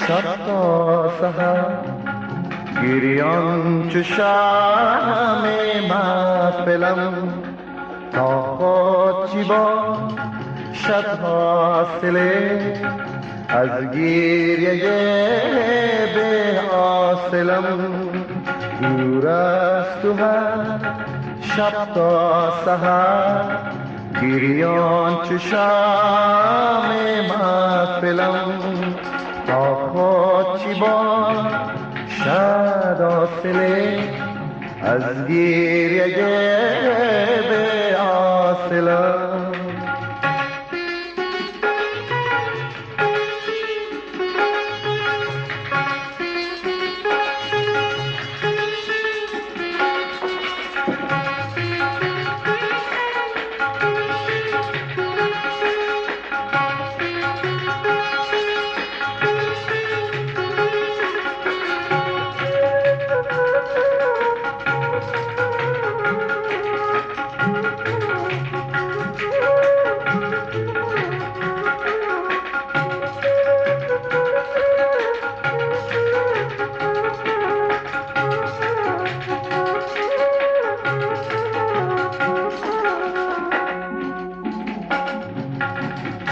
شب تا سحر گریان چو شمع محفلم تا خود چی با شب حاصله از گریه به حاصلم دور است تو هر شب تا سحر گریان چو شمع محفلم تا خود چی با شد حاصله از گریه به حاصلم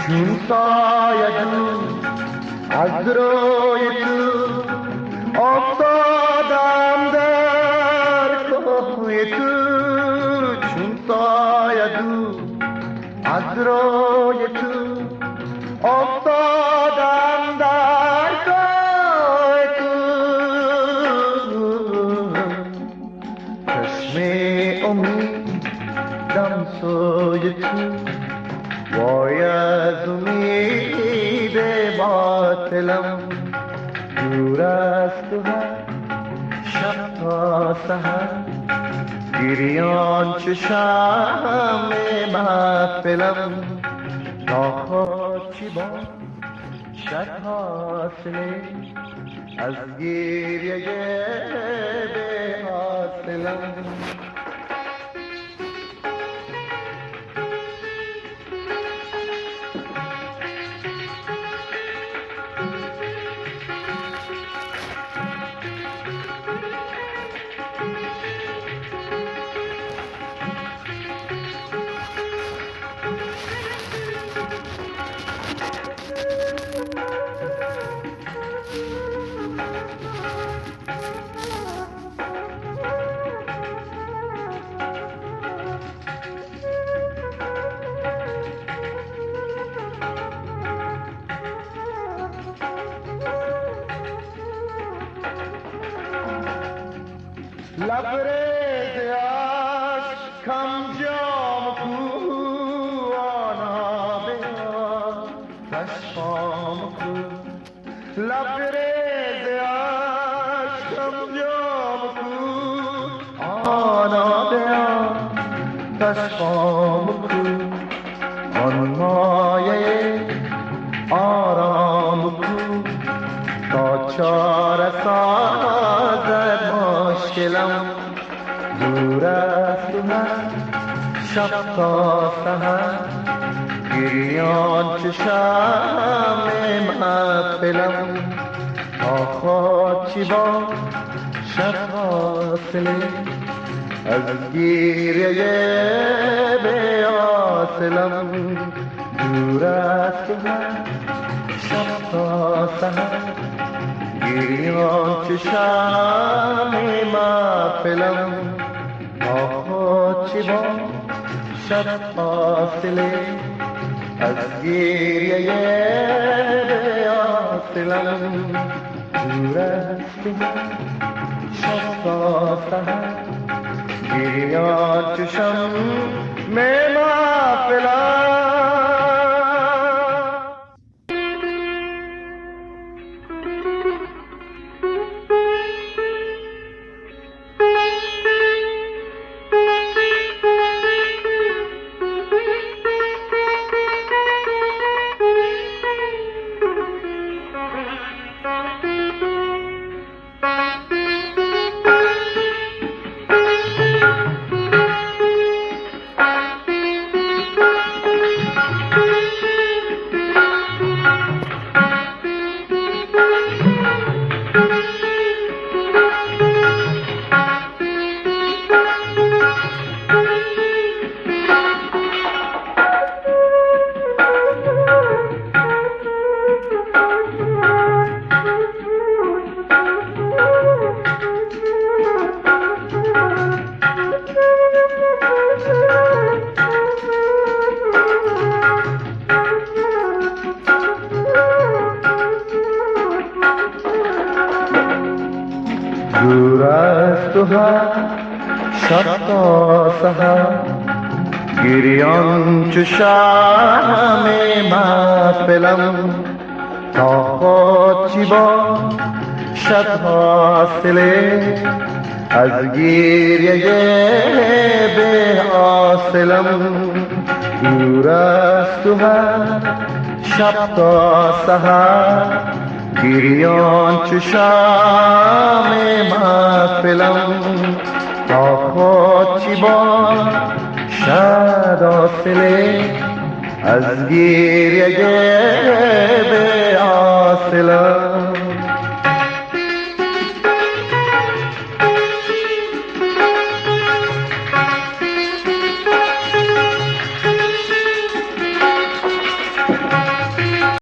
چون سایه از روی تو افتادم در کوی تو چون سایه از روی تو افتادم در کوی تو چشم امیدم سوی تو وای از امید باطلم دور است تو هر شب تا سحر گریان چو شمع محفلم تا خود چی با شد حاصله از گریه به حاصلم لبریز عشقم جام کو آنا بیا چشمام کو لبریز عشقم جام کو آنا بیا چشمام کو آن مایه آرام کو تا چاره سازد مشکلم دور است تو هر شب تا سحر گریان چو شمع محفلم تا خود چی با شب حاصله از گریه به حاصلم دور است تو هر شب تا سحر گریان چو شمع محفلم تا خود چی با شد حاصله از گریه به حاصلم دور است تو شب تا سحر گریان چو شمع محفلم ها شب تا سحر گریان چو شمع محفلم تا خود چی با شب حاصله از گریه به حاصلم دور است تو هر شب تا سحر گریان چو شمع محفلم تا خود چی با شد حاصله از گریه به حاصلم